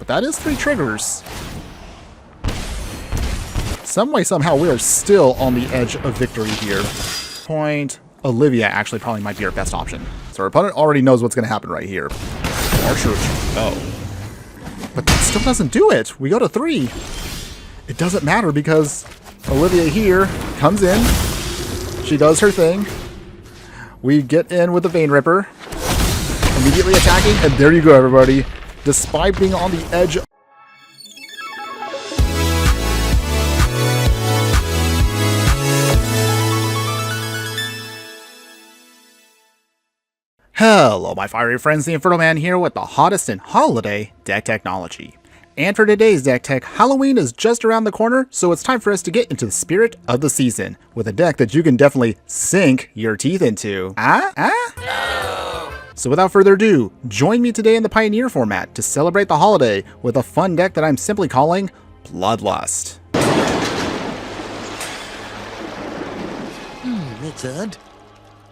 But that is 3 triggers. Some way, somehow, we are still on the edge of victory here. Point. Olivia actually probably might be our best option. So our opponent already knows what's going to happen right here. Archer, oh. But that still doesn't do it. We go to 3. It doesn't matter because Olivia here comes in. She does her thing. We get in with the Vein Ripper. Immediately attacking. And there you go, everybody. Despite being on the edge. Hello, my fiery friends, the Infernoman here with the hottest in holiday deck technology. And for today's deck tech, Halloween is just around the corner, so it's time for us to get into the spirit of the season with a deck that you can definitely sink your teeth into. No! So without further ado, join me today in the Pioneer format to celebrate the holiday with a fun deck that I'm simply calling Bloodlust. That's odd.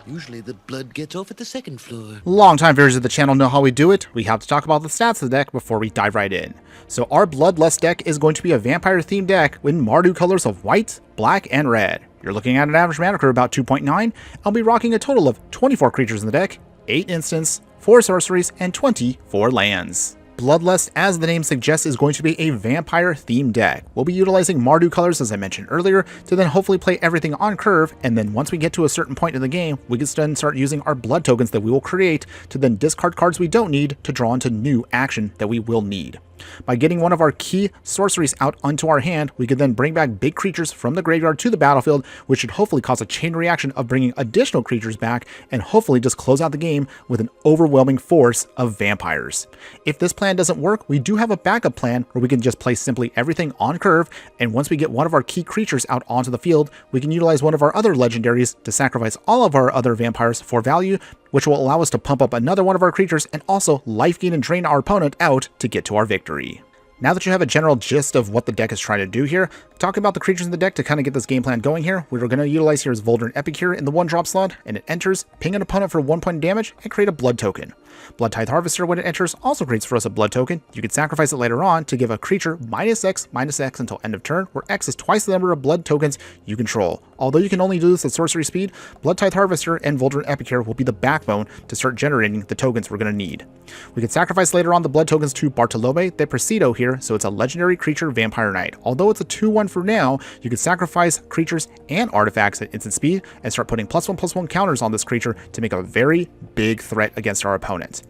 Usually the blood gets off at the second floor. Longtime viewers of the channel know how we do it. We have to talk about the stats of the deck before we dive right in. So our Bloodlust deck is going to be a vampire-themed deck with Mardu colors of white, black, and red. You're looking at an average mana curve about 2.9. I'll be rocking a total of 24 creatures in the deck, 8 instants, 4 sorceries, and 24 lands. Bloodlust, as the name suggests, is going to be a vampire-themed deck. We'll be utilizing Mardu colors, as I mentioned earlier, to then hopefully play everything on curve, and then once we get to a certain point in the game, we can then start using our blood tokens that we will create to then discard cards we don't need to draw into new action that we will need. By getting one of our key sorceries out onto our hand, we can then bring back big creatures from the graveyard to the battlefield, which should hopefully cause a chain reaction of bringing additional creatures back, and hopefully just close out the game with an overwhelming force of vampires. If this plan doesn't work, we do have a backup plan where we can just place simply everything on curve, and once we get one of our key creatures out onto the field, we can utilize one of our other legendaries to sacrifice all of our other vampires for value, which will allow us to pump up another one of our creatures and also life gain and drain our opponent out to get to our victory. Now that you have a general gist of what the deck is trying to do here, talking about the creatures in the deck to kind of get this game plan going here, what we're going to utilize here is Voldrin Epic here in the 1-drop slot, and it enters, ping an opponent for 1 point of damage, and create a blood token. Blood Tithe Harvester, when it enters, also creates for us a blood token. You can sacrifice it later on to give a creature -X until end of turn, where X is twice the number of blood tokens you control. Although you can only do this at sorcery speed, Blood Tithe Harvester and Voldrin Epic here will be the backbone to start generating the tokens we're going to need. We can sacrifice later on the blood tokens to Bartolome de Presidio here, so it's a legendary creature Vampire Knight. Although it's a 2/1 for now, you can sacrifice creatures and artifacts at instant speed and start putting +1/+1 counters on this creature to make a very big threat against our opponent.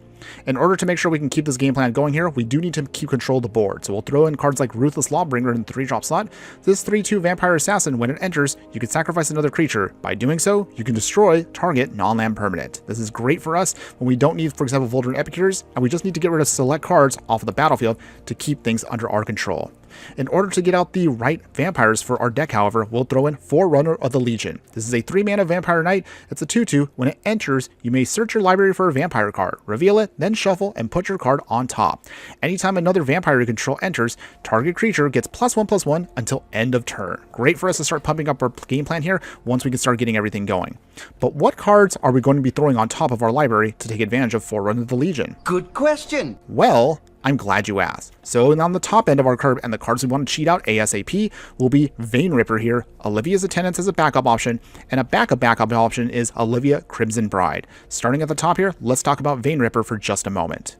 In order to make sure we can keep this game plan going here, we do need to keep control of the board. So we'll throw in cards like Ruthless Lawbringer in the 3-drop slot. This 3/2 Vampire Assassin, when it enters, you can sacrifice another creature. By doing so, you can destroy target non-land permanent. This is great for us when we don't need, for example, Voldrin Epicures, and we just need to get rid of select cards off of the battlefield to keep things under our control. In order to get out the right vampires for our deck, however, we'll throw in Forerunner of the Legion. This is a 3-mana Vampire Knight. It's a 2/2. When it enters, you may search your library for a vampire card, reveal it, then shuffle and put your card on top. Anytime another vampire you control enters, target creature gets +1/+1 until end of turn. Great for us to start pumping up our game plan here once we can start getting everything going. But what cards are we going to be throwing on top of our library to take advantage of Forerunner of the Legion? Good question. Well, I'm glad you asked. So on the top end of our curve and the cards we want to cheat out ASAP will be Vein Ripper here, Olivia's Attendants as a backup option, and a backup option is Olivia Crimson Bride. Starting at the top here, let's talk about Vein Ripper for just a moment.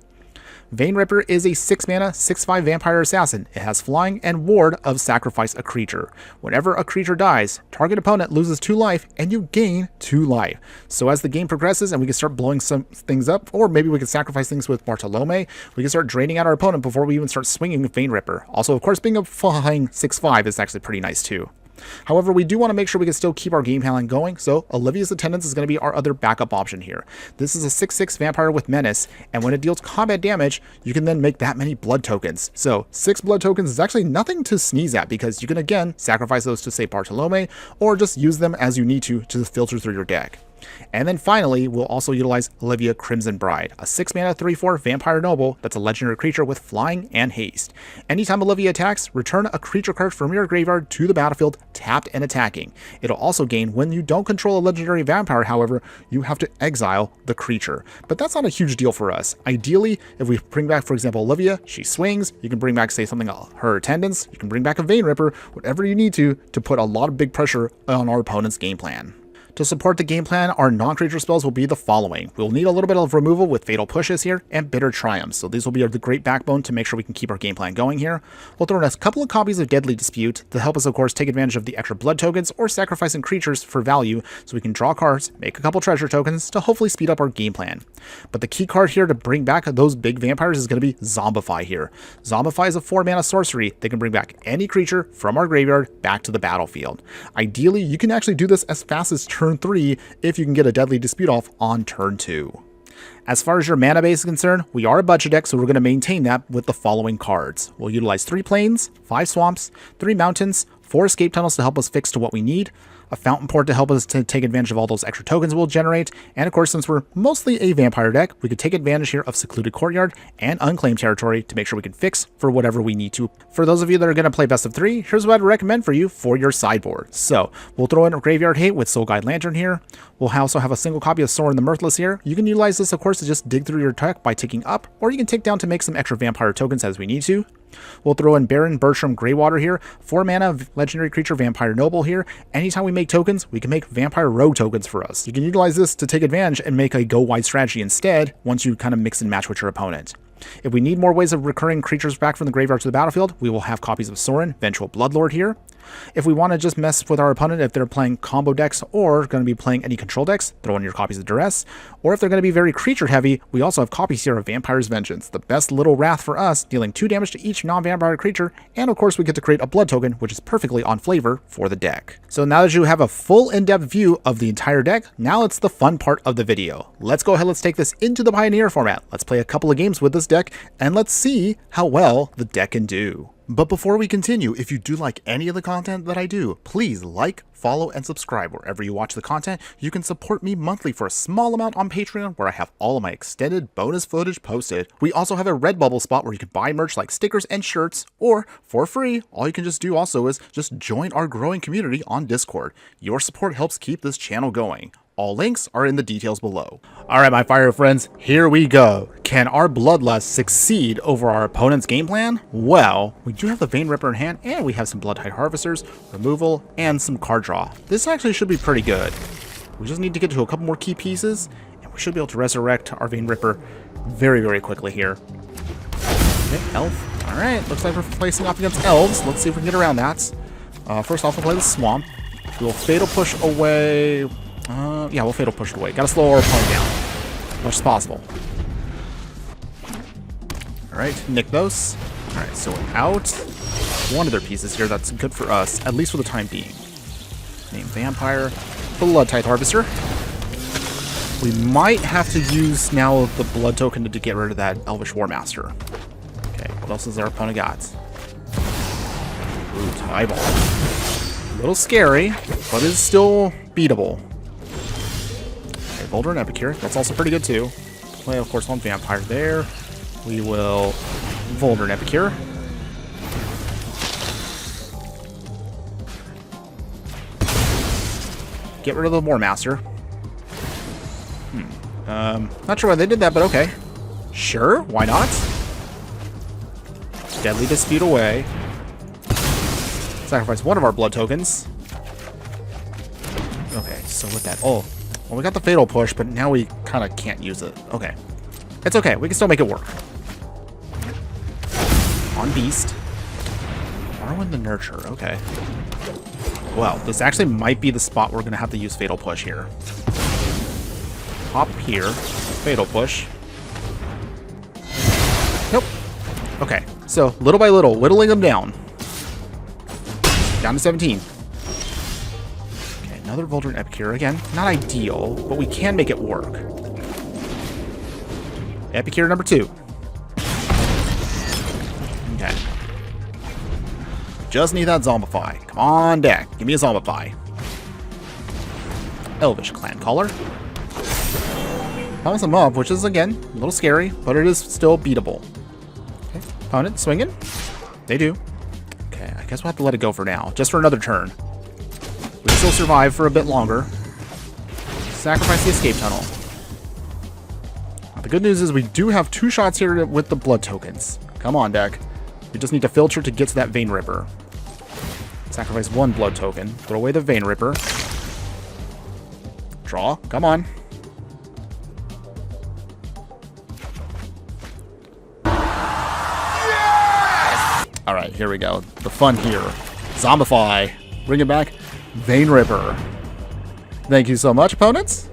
Vein Ripper is a 6-mana, 6/5 Vampire Assassin. It has flying and ward of sacrifice a creature. Whenever a creature dies, target opponent loses 2 life and you gain 2 life. So as the game progresses and we can start blowing some things up, or maybe we can sacrifice things with Bartolome, we can start draining out our opponent before we even start swinging with Vein Ripper. Also, of course, being a flying 6/5 is actually pretty nice too. However, we do want to make sure we can still keep our game plan going, so Olivia's Attendants is going to be our other backup option here. This is a 6/6 vampire with menace, and when it deals combat damage, you can then make that many blood tokens. So 6 blood tokens is actually nothing to sneeze at, because you can again sacrifice those to say Bartolome, or just use them as you need to filter through your deck. And then finally, we'll also utilize Olivia Crimson Bride, a 6-mana 3/4 Vampire Noble that's a legendary creature with flying and haste. Anytime Olivia attacks, return a creature card from your graveyard to the battlefield, tapped and attacking. It'll also gain when you don't control a legendary vampire, however, you have to exile the creature. But that's not a huge deal for us. Ideally, if we bring back, for example, Olivia, she swings, you can bring back, say, something, her attendance, you can bring back a Vein Ripper, whatever you need to put a lot of big pressure on our opponent's game plan. To support the game plan, our non-creature spells will be the following. We'll need a little bit of removal with Fatal Pushes here and Bitter Triumphs, so these will be the great backbone to make sure we can keep our game plan going here. We'll throw in a couple of copies of Deadly Dispute to help us, of course, take advantage of the extra blood tokens or sacrificing creatures for value so we can draw cards, make a couple treasure tokens to hopefully speed up our game plan. But the key card here to bring back those big vampires is going to be Zombify here. Zombify is a 4-mana sorcery that can bring back any creature from our graveyard back to the battlefield. Ideally, you can actually do this as fast as turn 3 if you can get a Deadly Dispute off on turn 2. As far as your mana base is concerned, we are a budget deck, so we're going to maintain that with the following cards. We'll utilize 3 plains, 5 swamps, 3 mountains, 4 escape tunnels to help us fix to what we need, a fountain port to help us to take advantage of all those extra tokens we'll generate, and of course, since we're mostly a vampire deck, we could take advantage here of Secluded Courtyard and Unclaimed Territory to make sure we can fix for whatever we need to. For those of you that are going to play best of 3, here's what I'd recommend for you for your sideboard. So we'll throw in a Graveyard Hate with Soul Guide Lantern here. We'll also have a single copy of Sorin the Mirthless here. You can utilize this, of course, to just dig through your deck by ticking up, or you can tick down to make some extra vampire tokens as we need to. We'll throw in Baron Bertram Greywater here, 4 mana legendary creature Vampire Noble here. Anytime we make tokens, we can make Vampire Rogue tokens for us. You can utilize this to take advantage and make a go wide strategy instead once you kind of mix and match with your opponent. If we need more ways of recurring creatures back from the graveyard to the battlefield, we will have copies of Sorin, Vengeful Bloodlord here. If we want to just mess with our opponent, if they're playing combo decks or going to be playing any control decks, throw in your copies of Duress. Or if they're going to be very creature heavy, we also have copies here of Vampire's Vengeance, the best little wrath for us, dealing 2 damage to each non-vampire creature, and of course we get to create a blood token, which is perfectly on flavor for the deck. So now that you have a full in-depth view of the entire deck, now it's the fun part of the video. Let's go ahead, let's take this into the Pioneer format. Let's play a couple of games with this deck, and let's see how well the deck can do. But before we continue, if you do like any of the content that I do, please like, follow, and subscribe wherever you watch the content. You can support me monthly for a small amount on Patreon, where I have all of my extended bonus footage posted. We also have a Redbubble spot where you can buy merch like stickers and shirts, or for free, all you can just do also is just join our growing community on Discord. Your support helps keep this channel going. All links are in the details below. Alright, my fire friends, here we go. Can our Bloodlust succeed over our opponent's game plan? Well, we do have the Vein Ripper in hand, and we have some Bloodtide Harvesters, removal, and some card draw. This actually should be pretty good. We just need to get to a couple more key pieces, and we should be able to resurrect our Vein Ripper very, very quickly here. Okay, Elf. Alright, looks like we're facing off against Elves. Let's see if we can get around that. First off, we'll play the Swamp. We'll Fatal Push away... yeah, we'll Fatal Push it away. Gotta slow our opponent down as much as possible. Alright, nick those. Alright, so without one of their pieces here, that's good for us, at least for the time being. Name Vampire, Bloodtide Harvester. We might have to use now the blood token to get rid of that Elvish War Master. Okay, what else has our opponent got? Ooh, Eyeball. A little scary, but it's still beatable. Boulder and Epicure, that's also pretty good too. Play, of course, on Vampire there. We will Boulder and Epicure. Get rid of the War Master. Not sure why they did that, but okay. Sure, why not? Deadly Dispute away. Sacrifice one of our blood tokens. Okay, so with that, well, we got the Fatal Push, but now we kind of can't use it. Okay. It's okay. We can still make it work. On Beast. Borrowing the Nurture. Okay. Well, this actually might be the spot we're going to have to use Fatal Push here. Hop here. Fatal Push. Nope. Okay. So, little by little, whittling them down. Down to 17. Another Volder and Epicure. Again, not ideal, but we can make it work. Epicure number 2. Okay. Just need that Zombify. Come on, deck. Give me a Zombify. Elvish Clan Caller. Pounce them up, which is, again, a little scary, but it is still beatable. Okay, opponent swinging. They do. Okay, I guess we'll have to let it go for now, just for another turn. We can still survive for a bit longer. Sacrifice the escape tunnel. Now, the good news is we do have 2 shots here with the blood tokens. Come on, deck. We just need to filter to get to that Vein Ripper. Sacrifice 1 blood token. Throw away the Vein Ripper. Draw. Come on. Yes! Alright, here we go. The fun here. Zombify. Bring it back. Vein Ripper. Thank you so much, opponents.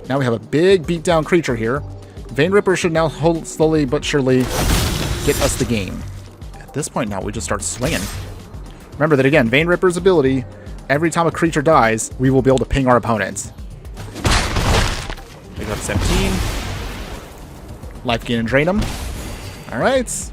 Now we have a big beatdown creature here. Vein Ripper should now slowly but surely get us the game. At this point now, we just start swinging. Remember that again, Vein Ripper's ability, every time a creature dies, we will be able to ping our opponents. Pick up 17. Life gain and drain them. Alright.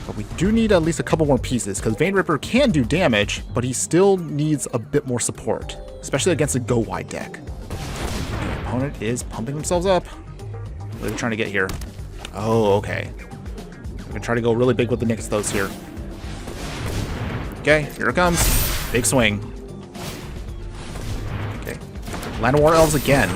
But we do need at least a couple more pieces, because Vein Ripper can do damage, but he still needs a bit more support, especially against a go-wide deck. The opponent is pumping themselves up. What are they trying to get here? Oh, okay. I'm going to try to go really big with the next those here. Okay, here it comes. Big swing. Okay. Land of War Elves again.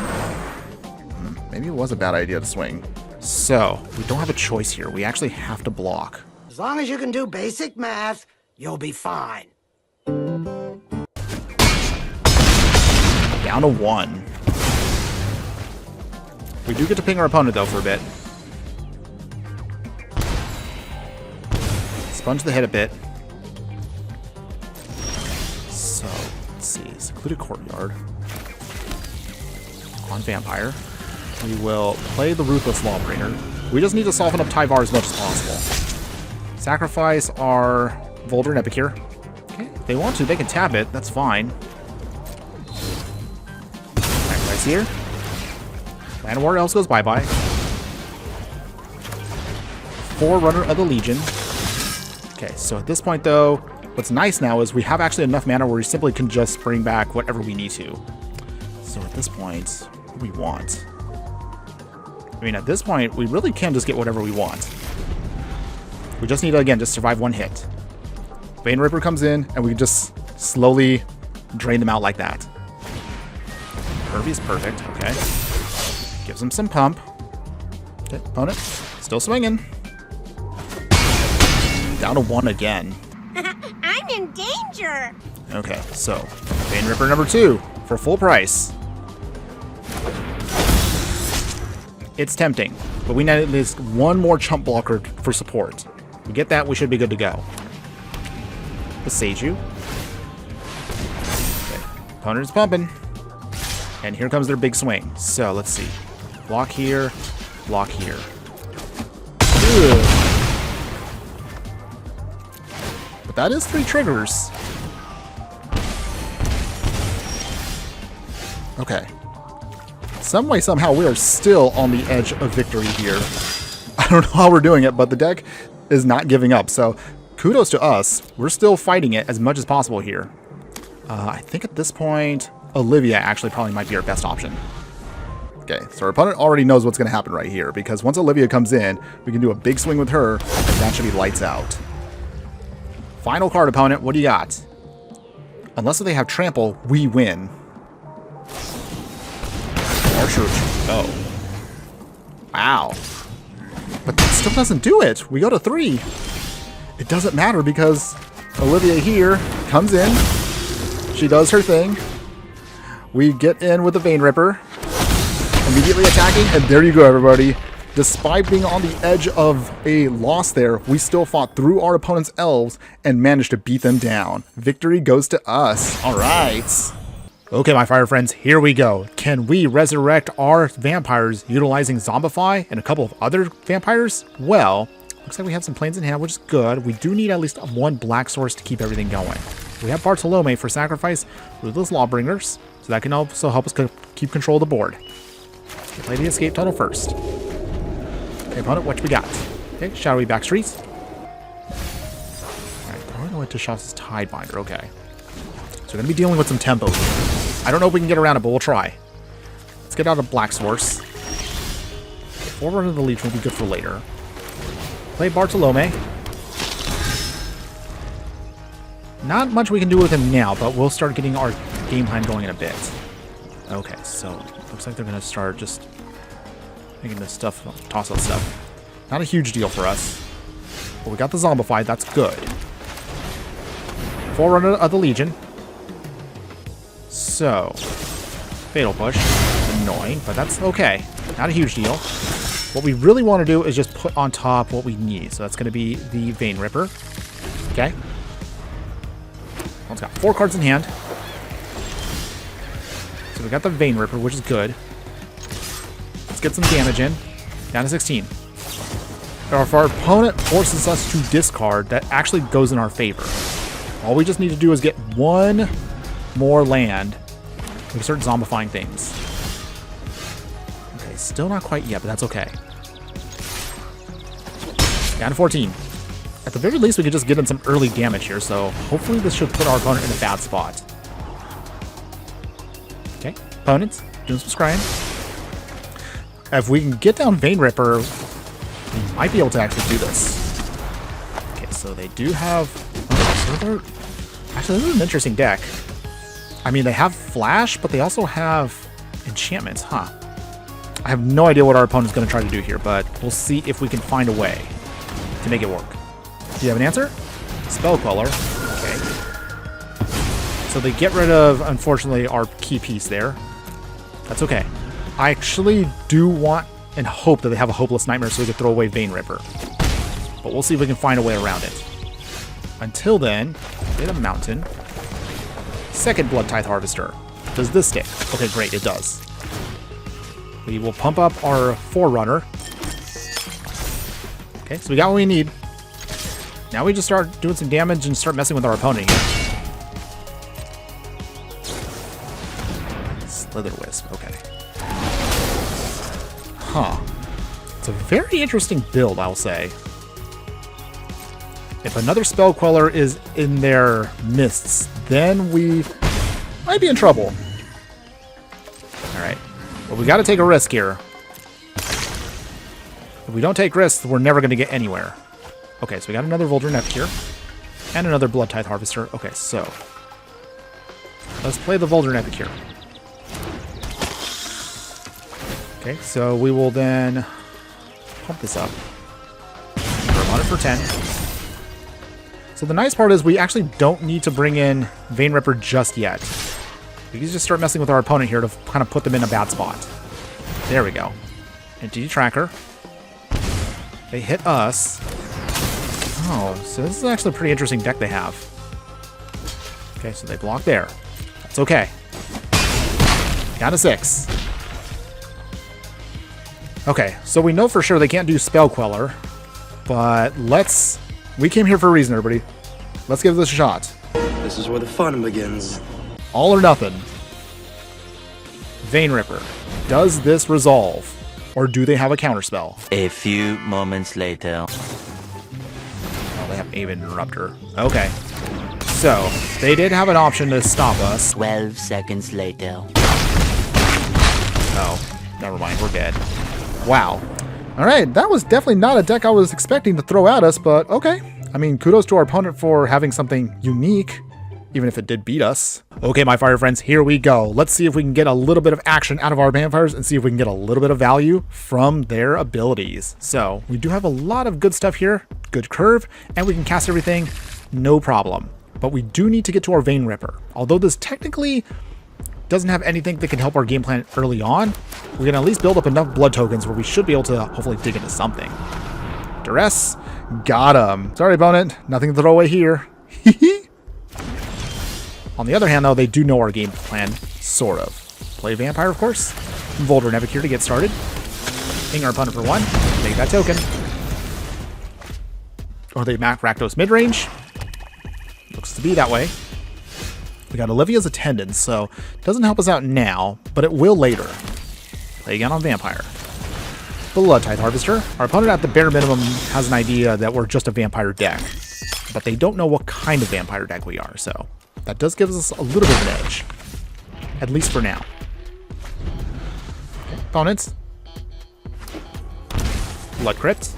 Maybe it was a bad idea to swing. So, we don't have a choice here. We actually have to block. As long as you can do basic math, you'll be fine. Down to 1. We do get to ping our opponent, though, for a bit. Sponge the hit a bit. So, let's see. Secluded Courtyard. On Vampire. We will play the Ruthless Lawbringer. We just need to soften up Tyvar as much as possible. Sacrifice our Volder and Epicure. Okay, if they want to, they can tap it. That's fine. Sacrifice here. Land of War Elves goes bye-bye. Forerunner of the Legion. Okay, so at this point, though, what's nice now is we have actually enough mana where we simply can just bring back whatever we need to. So at this point, what do we want? I mean, at this point, we really can just get whatever we want. We just need to, again, just survive 1 hit. Vein Ripper comes in, and we just slowly drain them out like that. Kirby's perfect, okay. Gives him some pump. Okay, opponent, still swinging. Down to 1 again. I'm in danger! Okay, so, Vein Ripper number 2 for full price. It's tempting, but we need at least 1 more chump blocker for support. We get that, we should be good to go. The Seiju. Okay. Opponent is pumping. And here comes their big swing. So, let's see. Block here, block here. Ugh. But that is 3 triggers. Okay. Some way, somehow, we are still on the edge of victory here. I don't know how we're doing it, but the deck is not giving up. So, kudos to us. We're still fighting it as much as possible here. I think at this point, Olivia actually probably might be our best option. Okay, so our opponent already knows what's going to happen right here, because once Olivia comes in, we can do a big swing with her, and that should be lights out. Final card, opponent. What do you got? Unless they have trample, we win. Archer. Oh. Wow. But that still doesn't do it. We go to 3. It doesn't matter because Olivia here comes in. She does her thing. We get in with the Vein Ripper. Immediately attacking. And there you go, everybody. Despite being on the edge of a loss there, we still fought through our opponent's elves and managed to beat them down. Victory goes to us. All right. Okay, my fire friends, here we go. Can we resurrect our vampires utilizing Zombify and a couple of other vampires? Well, looks like we have some planes in hand, which is good. We do need at least 1 black source to keep everything going. We have Bartolome for sacrifice, Ruthless Lawbringers, so that can also help us keep control of the board. Play the escape tunnel first. Okay, opponent, what we got? Okay, Shadowy Backstreets. Alright, we're going to Shaf's Tidebinder, okay. So we're going to be dealing with some tempo here. I don't know if we can get around it, but we'll try. Let's get out of Black Source. Forward of the Leech will be good for later. Play Bartolome. Not much we can do with him now, but we'll start getting our game plan going in a bit. Okay, so looks like they're going to start just making this stuff, toss out stuff. Not a huge deal for us. But we got the Zombified, that's good. Forerunner of the Legion. So, Fatal Push. Annoying, but that's okay. Not a huge deal. What we really want to do is just put on top what we need. So that's going to be the Vein Ripper. Okay. One's got 4 cards in hand. So we got the Vein Ripper, which is good. Let's get some damage in. Down to 16. Now, if our opponent forces us to discard, that actually goes in our favor. All we just need to do is get one more land. We can start zombifying things. Okay, still not quite yet, but that's okay. Down to 14. At the very least, we could just get in some early damage here, so hopefully this should put our opponent in a bad spot. Okay, opponents, doing some scrying. If we can get down Vein Ripper, we might be able to actually do this. Okay, so they do have... Oh, so actually, this is an interesting deck. I mean, they have Flash, but they also have enchantments, huh? I have no idea what our opponent's going to try to do here, but we'll see if we can find a way to make it work. Do you have an answer? Spell Queller. Okay. So they get rid of, unfortunately, our key piece there. That's okay. I actually do want and hope that they have a Hopeless Nightmare so we can throw away Vein Ripper. But we'll see if we can find a way around it. Until then, hit a Mountain. Second Blood Tithe Harvester. Does this stick? Okay, great, it does. We will pump up our Forerunner. Okay, so we got what we need. Now we just start doing some damage and start messing with our opponent here. Slither Wisp, okay. Huh. It's a very interesting build, I'll say. If another Spell Queller is in their mists, then we might be in trouble. Alright. But we gotta take a risk here. If we don't take risks, we're never gonna get anywhere. Okay, so we got another Volder Neck here. And another Blood Tithe Harvester. Okay, so let's play the Volder Neck here. Okay, so we will then pump this up. Run it for 10. So the nice part is we actually don't need to bring in Vein Ripper just yet. We can just start messing with our opponent here to kind of put them in a bad spot. There we go. MTG Tracker. They hit us. Oh, so this is actually a pretty interesting deck they have. Okay, so they block there. That's okay. Down to 6. Okay, so we know for sure they can't do Spell Queller, but we came here for a reason, everybody. Let's give this a shot. This is where the fun begins. All or nothing. Vein Ripper. Does this resolve? Or do they have a counterspell? A few moments later. Oh, they have Aven Interrupter. Okay. So, they did have an option to stop us. 12 seconds later. Oh, never mind. We're dead. Wow. Alright, that was definitely not a deck I was expecting to throw at us, but okay. I mean, kudos to our opponent for having something unique, even if it did beat us. Okay, my fire friends, here we go. Let's see if we can get a little bit of action out of our vampires and see if we can get a little bit of value from their abilities. So, we do have a lot of good stuff here, good curve, and we can cast everything, no problem. But we do need to get to our Vein Ripper. Although this technically doesn't have anything that can help our game plan early on, we can at least build up enough blood tokens where we should be able to hopefully dig into something. Duress, got him. Sorry, opponent, nothing to throw away here. On the other hand, though, they do know our game plan, sort of. Play Vampire, of course. Volder Nevic here to get started. Ping our opponent for 1. Take that token. Or they Mac Rakdos mid-range. Looks to be that way. We got Olivia's Attendance, so it doesn't help us out now, but it will later. Play again on Vampire. Blood Tithe Harvester. Our opponent at the bare minimum has an idea that we're just a Vampire deck, but they don't know what kind of Vampire deck we are, so that does give us a little bit of an edge. at least for now. Okay, opponents. Blood Crypt.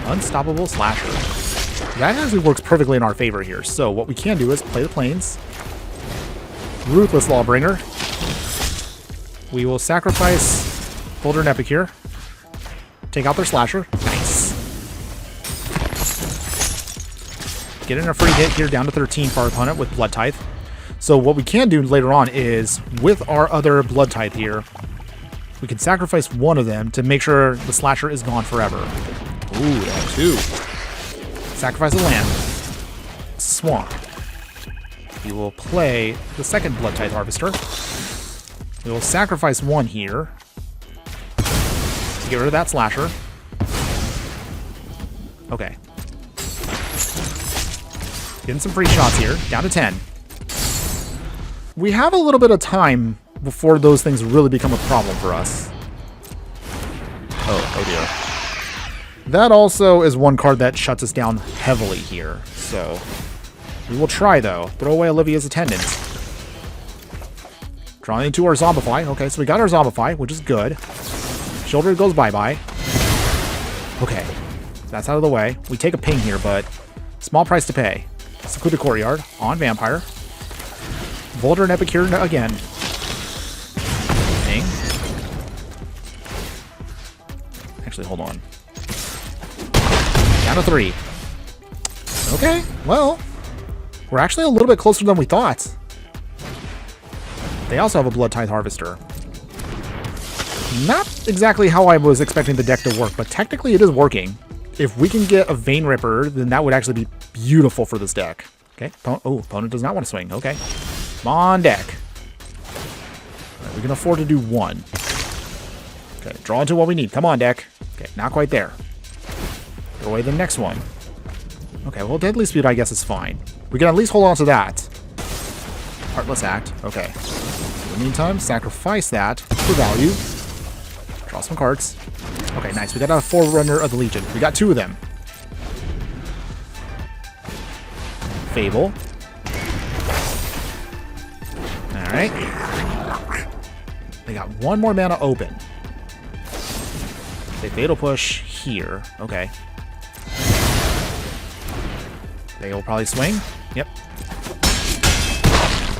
Unstoppable Slasher. That actually works perfectly in our favor here. So what we can do is play the Plains. Ruthless Lawbringer. We will sacrifice Boulder and Epic here. Take out their Slasher. Nice. Get in a free hit here down to 13 for our opponent with Blood Tithe. So what we can do later on is, with our other Blood Tithe here, we can sacrifice one of them to make sure the Slasher is gone forever. Ooh, yeah, 2. Sacrifice a land. Swamp. We will play the second Blood Tithe Harvester. We will sacrifice 1 here to get rid of that Slasher. Okay. Getting some free shots here. Down to 10. We have a little bit of time before those things really become a problem for us. Oh dear. That also is one card that shuts us down heavily here. So we will try, though. Throw away Olivia's Attendant. Drawing into our Zombify. Okay, so we got our Zombify, which is good. Shoulder goes bye-bye. Okay, that's out of the way. We take a ping here, but small price to pay. Secluded Courtyard on Vampire. Boulder and Epic here again. Ping. Actually, hold on. Down to 3. Okay, well, we're actually a little bit closer than we thought. They also have a Blood Tithe Harvester. Not exactly how I was expecting the deck to work, but technically it is working. If we can get a Vein Ripper, then that would actually be beautiful for this deck. Okay, opponent does not want to swing. Okay, come on, deck. All right, we can afford to do 1. Okay, draw into what we need. Come on, deck. Okay, not quite there. Throw away the next one. Okay, well, Deadly Speed, I guess, is fine. We can at least hold on to that. Heartless Act. Okay. In the meantime, sacrifice that for value. Draw some cards. Okay, nice. We got a Forerunner of the Legion. We got 2 of them. Fable. Alright. They got 1 more mana open. They Fatal Push here. Okay. They will probably swing. Yep.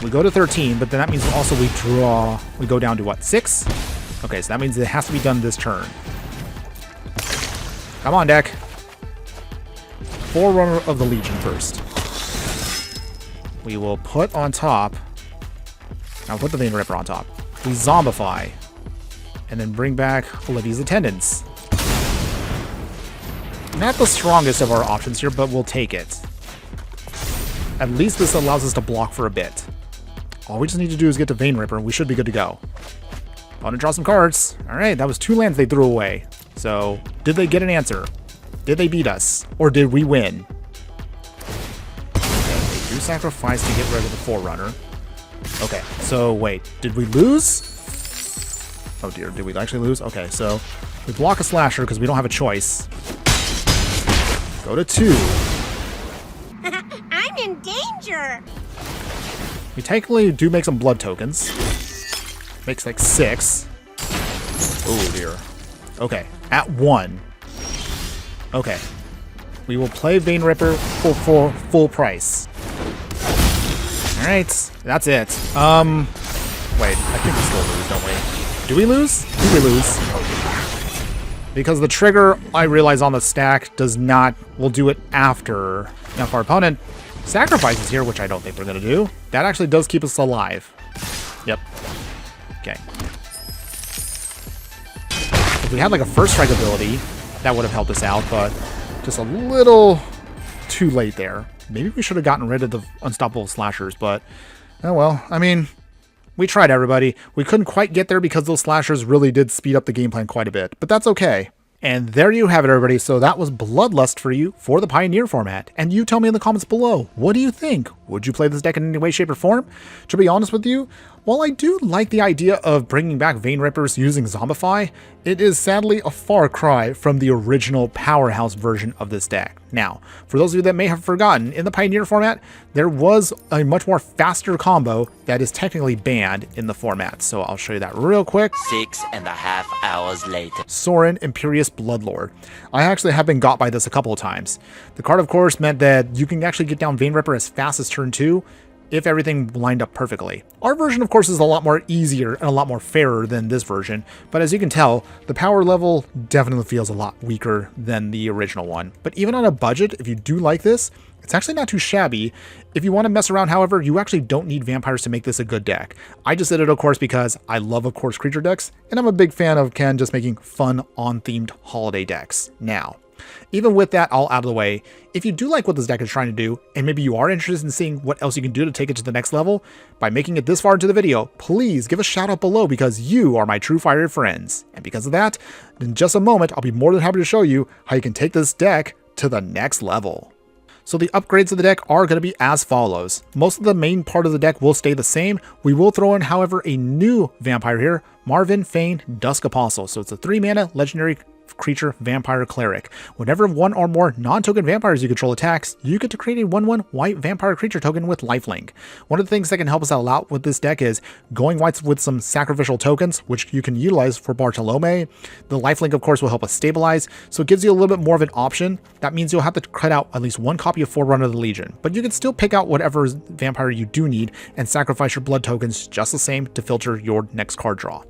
We go to 13, but then that means also we draw. We go down to what, 6? Okay, so that means it has to be done this turn. Come on, deck. Forerunner of the Legion first. We will put on top. I'll put the Vein Ripper on top. We Zombify. And then bring back Olivia's Attendants. Not the strongest of our options here, but we'll take it. At least this allows us to block for a bit. All we just need to do is get to Vein Ripper, and we should be good to go. Want to draw some cards. Alright, that was 2 lands they threw away. So, did they get an answer? Did they beat us? Or did we win? Okay, they do sacrifice to get rid of the Forerunner. Okay, so wait, did we lose? Oh dear, did we actually lose? Okay, so we block a Slasher because we don't have a choice. Go to 2. I'm in danger. We technically do make some blood tokens. Makes like 6. Oh dear. Okay, at 1. Okay. We will play Vein Ripper for full price. Alright, that's it. Wait, I think we still lose, don't we? Do we lose? Do we lose? Because the trigger, I realize on the stack, does not... We'll do it after. Now, if our opponent sacrifices here, which I don't think we're going to do, that actually does keep us alive. Yep. Okay. If we had like a first strike ability, that would have helped us out, but just a little too late there. Maybe we should have gotten rid of the Unstoppable Slashers, but oh well. I mean, we tried, everybody. We couldn't quite get there because those Slashers really did speed up the game plan quite a bit, but that's okay. And there you have it, everybody. So that was Bloodlust for you for the Pioneer format. And you tell me in the comments below, what do you think? Would you play this deck in any way, shape, or form? To be honest with you, while I do like the idea of bringing back Vein Rippers using Zombify, it is sadly a far cry from the original powerhouse version of this deck. Now, for those of you that may have forgotten, in the Pioneer format, there was a much more faster combo that is technically banned in the format. So I'll show you that real quick. 6.5 hours later. Sorin Imperious Bloodlord. I actually have been got by this a couple of times. The card, of course, meant that you can actually get down Vein Ripper as fast as turn 2 if everything lined up perfectly. Our version, of course, is a lot more easier and a lot more fairer than this version, but as you can tell, the power level definitely feels a lot weaker than the original one. But even on a budget, if you do like this, it's actually not too shabby. If you want to mess around, however, you actually don't need vampires to make this a good deck. I just did it, of course, because I love, of course, creature decks, and I'm a big fan of Ken just making fun on-themed holiday decks. Now, even with that all out of the way, if you do like what this deck is trying to do, and maybe you are interested in seeing what else you can do to take it to the next level, by making it this far into the video, please give a shout out below because you are my true fire friends. And because of that, in just a moment, I'll be more than happy to show you how you can take this deck to the next level. So the upgrades of the deck are going to be as follows. Most of the main part of the deck will stay the same. We will throw in, however, a new vampire here, Marvin Fane Dusk Apostle. So it's a 3-mana legendary creature vampire cleric. Whenever one or more non-token vampires you control attacks, you get to create a 1/1 white vampire creature token with lifelink. One of the things that can help us out a lot with this deck is going whites with some sacrificial tokens, which you can utilize for Bartolome. The lifelink, of course, will help us stabilize, so it gives you a little bit more of an option. That means you'll have to cut out at least one copy of Forerunner of the Legion, but you can still pick out whatever vampire you do need and sacrifice your blood tokens just the same to filter your next card draw.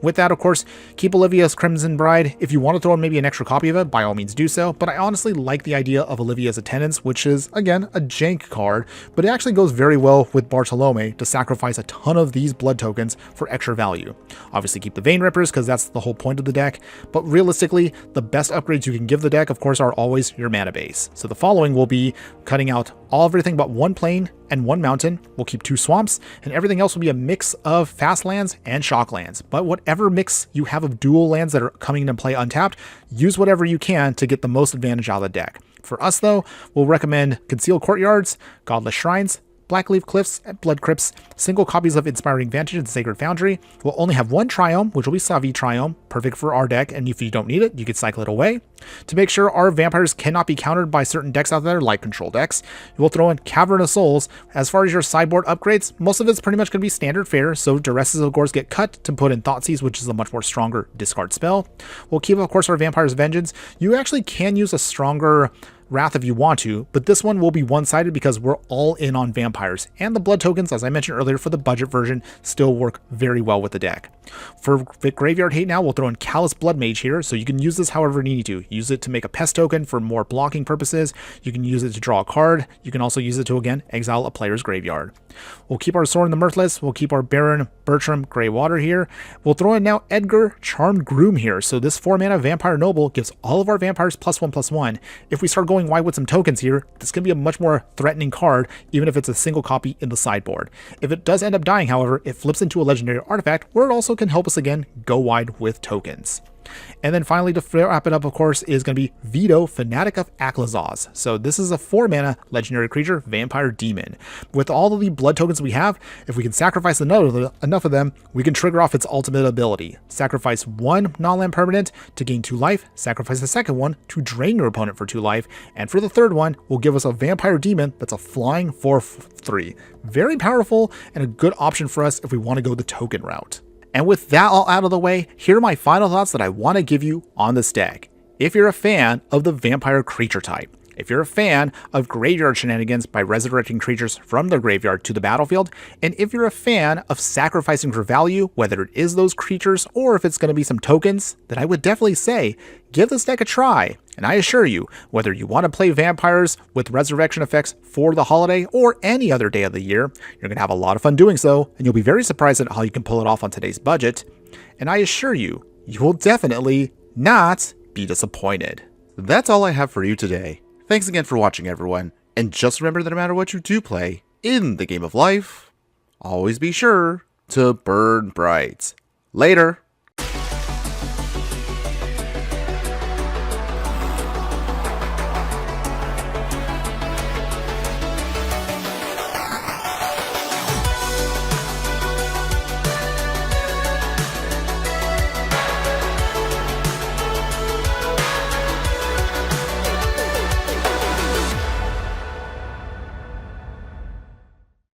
With that, of course, keep Olivia's Crimson Bride. If you want to throw in maybe an extra copy of it, by all means do so, but I honestly like the idea of Olivia's Attendance, which is, again, a jank card, but it actually goes very well with Bartolome to sacrifice a ton of these blood tokens for extra value. Obviously keep the Vein Rippers because that's the whole point of the deck, but realistically, the best upgrades you can give the deck, of course, are always your mana base. So the following will be cutting out everything but one plain and one mountain. We'll keep 2 swamps, and everything else will be a mix of fast lands and shock lands. But whatever mix you have of dual lands that are coming into play untapped, use whatever you can to get the most advantage out of the deck. For us, though, we'll recommend Concealed Courtyards, Godless Shrines, Blackleaf Cliffs, and Blood Crypts, single copies of Inspiring Vantage and Sacred Foundry. We'll only have one Triome, which will be Savi Triome, perfect for our deck, and if you don't need it, you can cycle it away. To make sure our vampires cannot be countered by certain decks out there, like control decks, we'll throw in Cavern of Souls. As far as your sideboard upgrades, most of it's pretty much going to be standard fare, so Duresses, of course, get cut to put in Thoughtseize, which is a much more stronger discard spell. We'll keep, of course, our Vampire's Vengeance. You actually can use a stronger Wrath if you want to, but this one will be one-sided because we're all in on vampires, and the blood tokens, as I mentioned earlier, for the budget version still work very well with the deck. For Graveyard Hate now, we'll throw in Callous Blood Mage here, so you can use this however you need to. Use it to make a pest token for more blocking purposes. You can use it to draw a card. You can also use it to, again, exile a player's graveyard. We'll keep our Sorin the Mirthless. We'll keep our Baron Bertram Greywater here. We'll throw in now Edgar Charmed Groom here. So this 4-mana Vampire Noble gives all of our vampires +1/+1. If we start going wide with some tokens here, this can be a much more threatening card, even if it's a single copy in the sideboard. If it does end up dying, however, it flips into a legendary artifact where it also can help us again go wide with tokens. And then finally, to wrap it up, of course, is going to be Vito, Fanatic of Aklazaz. So this is a 4-mana legendary creature, Vampire Demon. With all of the blood tokens we have, if we can sacrifice enough of them, we can trigger off its ultimate ability. Sacrifice 1 non-land permanent to gain 2 life, sacrifice the second one to drain your opponent for 2 life, and for the third one, will give us a Vampire Demon that's a flying 4/3. Very powerful and a good option for us if we want to go the token route. And with that all out of the way, here are my final thoughts that I want to give you on this deck. If you're a fan of the vampire creature type, if you're a fan of graveyard shenanigans by resurrecting creatures from their graveyard to the battlefield, and if you're a fan of sacrificing for value, whether it is those creatures or if it's going to be some tokens, then I would definitely say, give this deck a try. And I assure you, whether you want to play vampires with resurrection effects for the holiday or any other day of the year, you're going to have a lot of fun doing so, and you'll be very surprised at how you can pull it off on today's budget. And I assure you, you will definitely not be disappointed. That's all I have for you today. Thanks again for watching, everyone, and just remember that no matter what you do play in the game of life, always be sure to burn bright. Later!